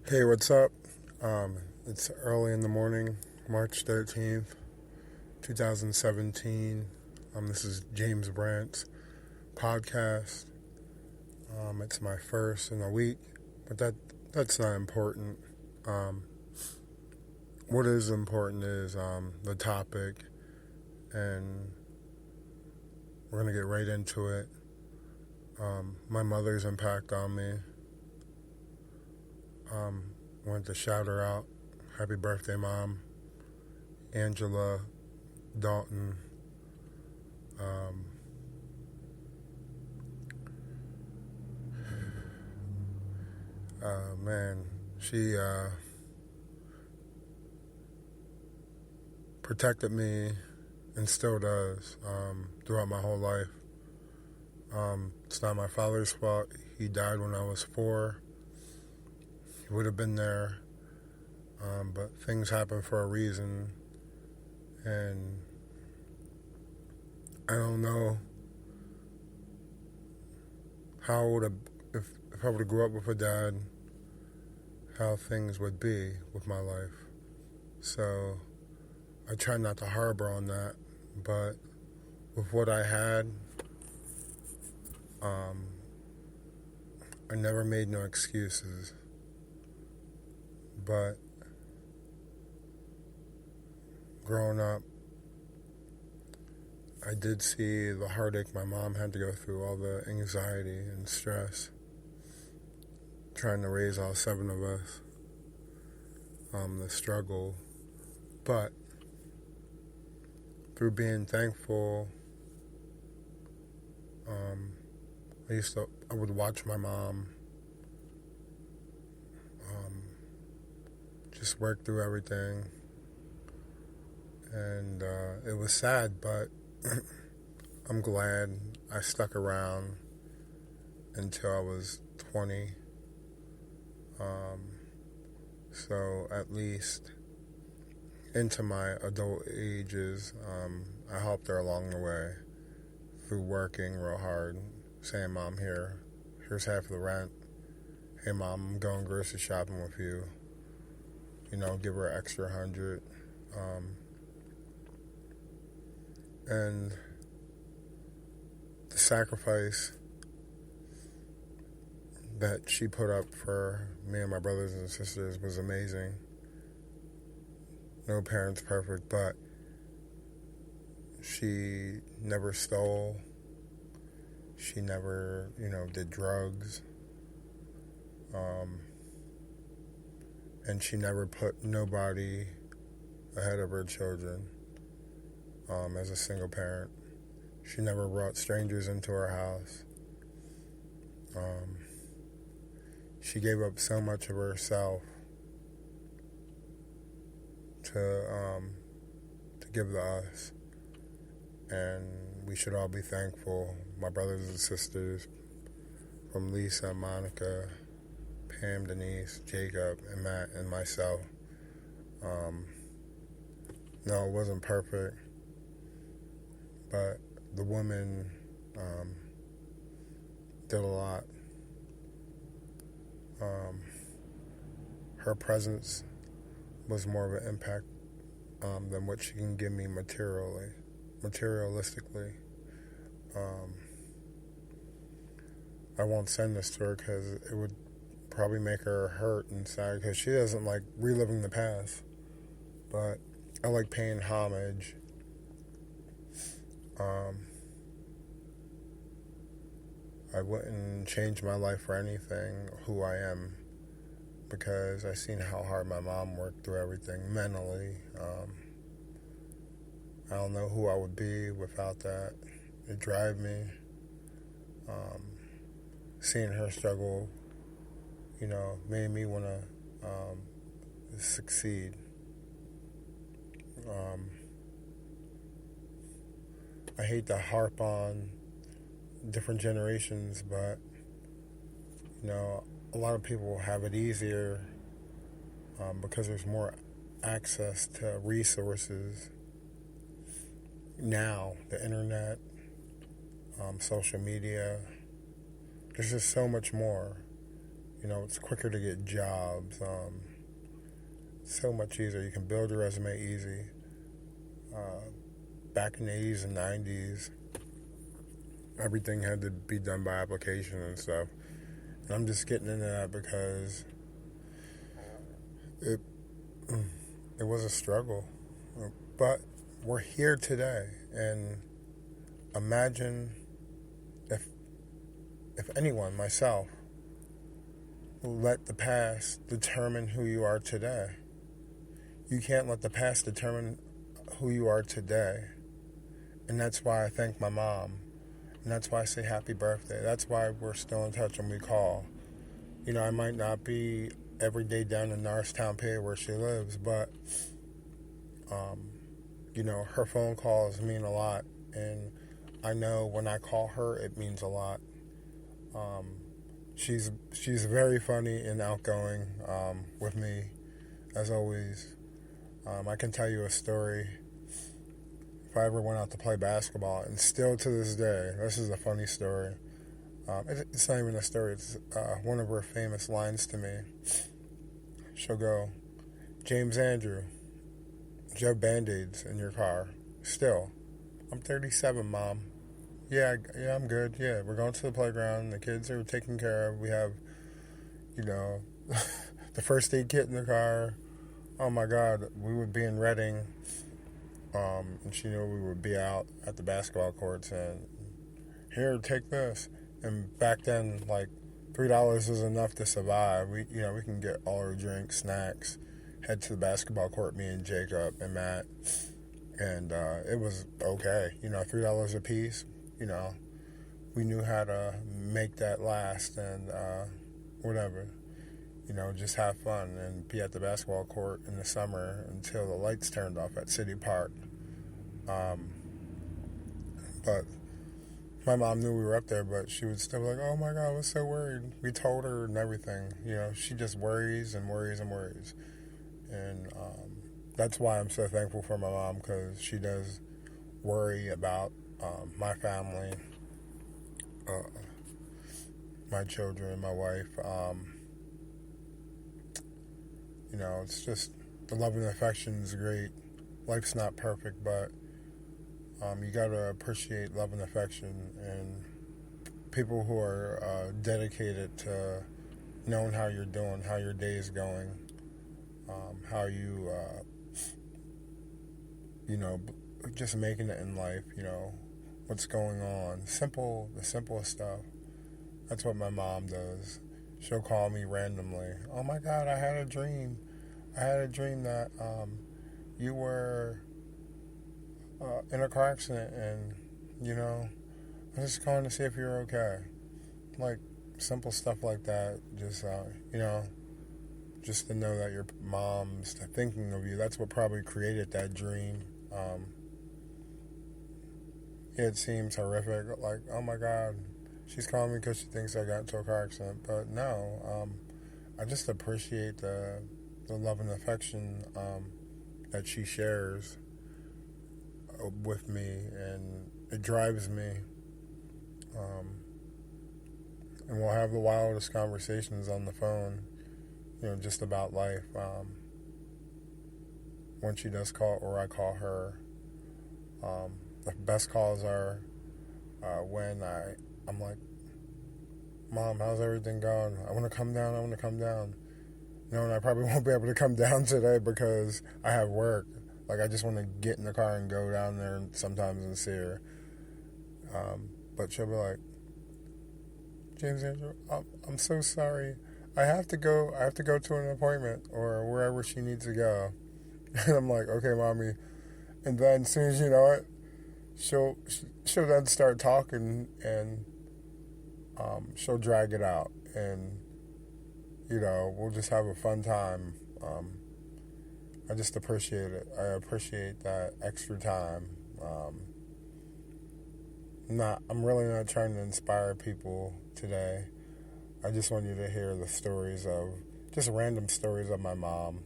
Hey, what's up? It's early in the morning, March 13th, 2017. This is James Brandt's podcast. It's my first in a week, but that's not important. Um, what is important is the topic, and we're going to get right into it. My mother's impact on me. Wanted to shout her out. Happy birthday, Mom. Angela Dalton. Um, Man, she protected me and still does throughout my whole life. It's not my father's fault. He died when I was 4. He would have been there, but things happen for a reason, and I don't know how I would have, if I would have grew up with a dad, how things would be with my life. So I try not to harbor on that, but with what I had, I never made no excuses. But growing up, I did see the heartache my mom had to go through, all the anxiety and stress, trying to raise all 7 of us, the struggle. But through being thankful, I would watch my mom just work through everything, and it was sad, but I'm glad I stuck around until I was 20. So at least into my adult ages, I helped her along the way through working real hard, saying, Mom, here's half of the rent. Hey, Mom, I'm going grocery shopping with you. Give her an extra 100. And the sacrifice that she put up for me and my brothers and sisters was amazing. No parent's perfect, but she never stole. She never, did drugs. And she never put nobody ahead of her children as a single parent. She never brought strangers into her house. She gave up so much of herself to give to us. And we should all be thankful. My brothers and sisters, from Lisa, Monica, Pam, Denise, Jacob, and Matt, and myself. No, it wasn't perfect, but the woman did a lot. Her presence was more of an impact than what she can give me materialistically. I won't send this to her because it would probably make her hurt inside, because she doesn't like reliving the past. But I like paying homage. I wouldn't change my life for anything, who I am, because I seen how hard my mom worked through everything mentally. I don't know who I would be without that. It drive me. Seeing her struggle, made me want to succeed. I hate to harp on different generations, but a lot of people have it easier because there's more access to resources now. The internet, social media, there's just so much more. It's quicker to get jobs. So much easier. You can build your resume easy. Back in the 80s and 90s, everything had to be done by application and stuff. And I'm just getting into that because it was a struggle. But we're here today, and imagine if anyone, myself, let the past determine who you are today. You can't let the past determine who you are today. And that's why I thank my mom. And that's why I say happy birthday. That's why we're still in touch when we call. I might not be every day down in Norristown, PA, where she lives, but, her phone calls mean a lot. And I know when I call her, it means a lot. She's very funny and outgoing with me, as always. I can tell you a story. If I ever went out to play basketball, and still to this day, this is a funny story. It's not even a story. It's one of her famous lines to me. She'll go, "James Andrew, do you have Band-Aids in your car?" Still. "I'm 37, Mom." Yeah, I'm good. Yeah, we're going to the playground. The kids are taken care of. We have, the first aid kit in the car. Oh my God, we would be in Reading, and she knew we would be out at the basketball courts, and here, take this. And back then, like, $3 was enough to survive. We can get all our drinks, snacks, head to the basketball court, me and Jacob and Matt, and it was okay. $3 a piece. We knew how to make that last, and whatever. Just have fun and be at the basketball court in the summer until the lights turned off at City Park. But my mom knew we were up there, but she would still be like, "Oh my God, I was so worried." We told her and everything. She just worries and worries and worries. And that's why I'm so thankful for my mom, because she does worry about my family, my children, my wife. It's just the love and affection is great. Life's not perfect, but you got to appreciate love and affection and people who are dedicated to knowing how you're doing, how your day is going, how you, just making it in life, what's going on. The simplest stuff. That's what my mom does. She'll call me randomly. "Oh my God, I had a dream. I had a dream that you were in a car accident, and, I'm just calling to see if you're okay." Like, simple stuff like that. Just, just to know that your mom's thinking of you. That's what probably created that dream. It seems horrific. Like, oh my God, she's calling me because she thinks I got into a car accident. But no, I just appreciate the love and affection that she shares with me, and it drives me. And we'll have the wildest conversations on the phone, just about life. When she does call, or I call her, the best calls are when I'm like, "Mom, how's everything going? I want to come down. And I probably won't be able to come down today because I have work. Like, I just want to get in the car and go down there sometimes and see her. But she'll be like, "James Andrew, I'm so sorry. I have to go to an appointment," or wherever she needs to go. And I'm like, "Okay, Mommy." And then as soon as you know it, she'll then start talking, and she'll drag it out, and we'll just have a fun time. I just appreciate it. I appreciate that extra time. I'm really not trying to inspire people today. I just want you to hear the stories just random stories of my mom.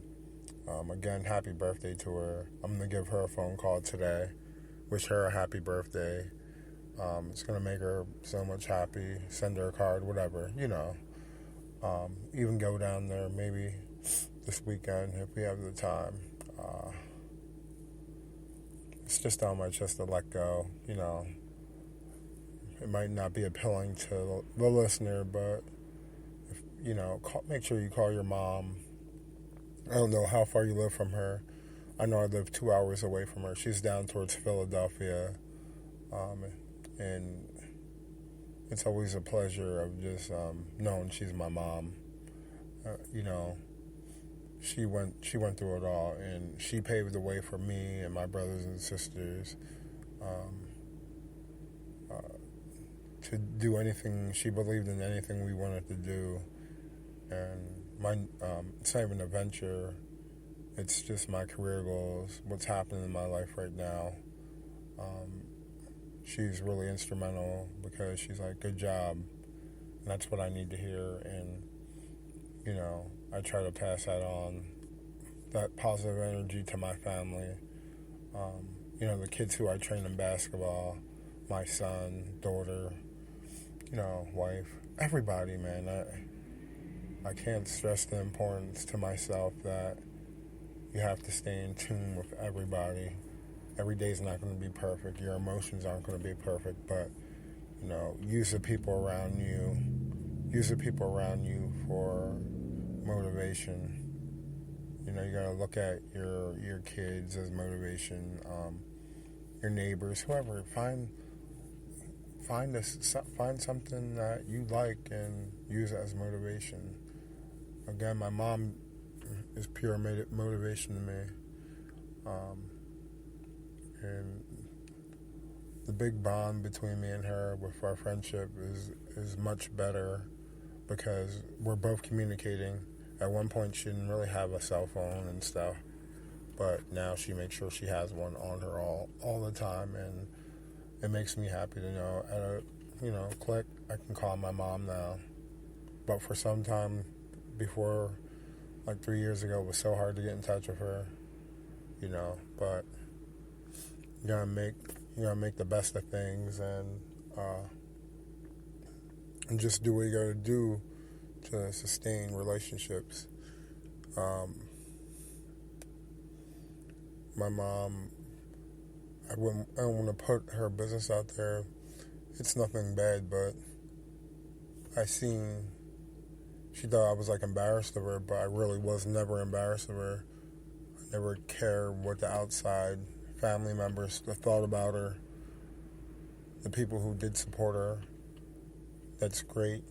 Again, happy birthday to her. I'm going to give her a phone call today. Wish her a happy birthday. It's going to make her so much happy. Send her a card, whatever, Even go down there maybe this weekend if we have the time. It's just on my chest to let go. It might not be appealing to the listener, but make sure you call your mom. I don't know how far you live from her. I know I live 2 hours away from her. She's down towards Philadelphia, and it's always a pleasure of just knowing she's my mom. She went through it all, and she paved the way for me and my brothers and sisters to do anything. She believed in anything we wanted to do, and it's not even a venture. It's just my career goals, what's happening in my life right now. She's really instrumental because she's like, good job. And that's what I need to hear. And, I try to pass that on, that positive energy to my family. The kids who I train in basketball, my son, daughter, wife, everybody, man. I can't stress the importance to myself that you have to stay in tune with everybody. Every day's not going to be perfect. Your emotions aren't going to be perfect, but, use the people around you. Use the people around you for motivation. You got to look at your kids as motivation, your neighbors, whoever. Find something that you like and use it as motivation. Again, my mom is pure motivation to me. And the big bond between me and her with our friendship is much better because we're both communicating. At one point, she didn't really have a cell phone and stuff, but now she makes sure she has one on her all the time, and it makes me happy to know at a click I can call my mom now. But for some time before, like 3 years ago, it was so hard to get in touch with her, but you gotta make the best of things and just do what you gotta do to sustain relationships. My mom, I don't want to put her business out there. It's nothing bad, but she thought I was like embarrassed of her, but I really was never embarrassed of her. I never cared what the outside family members thought about her. The people who did support her, that's great.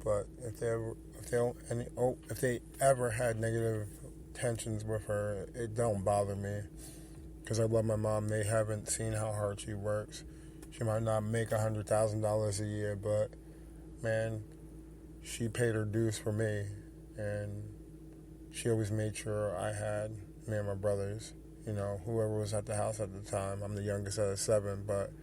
But if they ever had negative tensions with her, it don't bother me because I love my mom. They haven't seen how hard she works. She might not make $100,000 a year, but man, she paid her dues for me, and she always made sure I had me and my brothers. Whoever was at the house at the time. I'm the youngest out of 7, but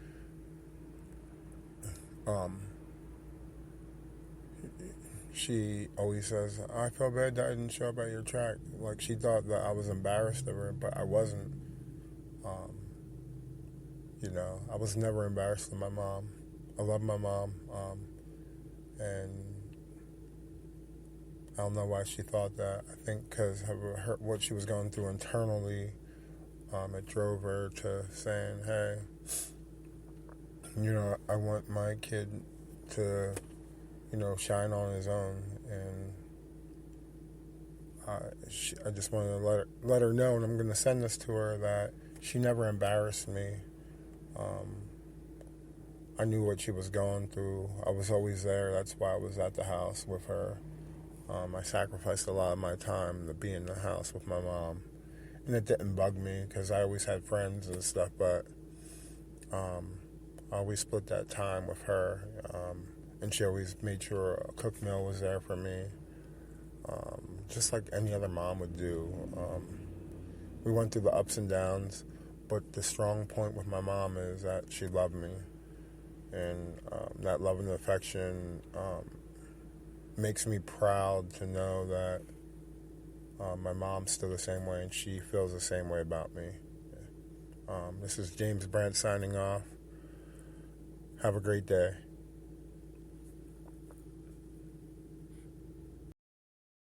she always says, I feel bad that I didn't show up at your track. Like, she thought that I was embarrassed of her, but I wasn't. I was never embarrassed of my mom. I love my mom, and I don't know why she thought that. I think because of what she was going through internally, it drove her to saying, hey, I want my kid to, shine on his own. And I just wanted to let her know, and I'm going to send this to her, that she never embarrassed me. I knew what she was going through. I was always there. That's why I was at the house with her. I sacrificed a lot of my time to be in the house with my mom. And it didn't bug me because I always had friends and stuff, but I always split that time with her. And she always made sure a cooked meal was there for me, just like any other mom would do. We went through the ups and downs, but the strong point with my mom is that she loved me. And that love and affection makes me proud to know that my mom's still the same way, and she feels the same way about me. This is James Brandt signing off. Have a great day.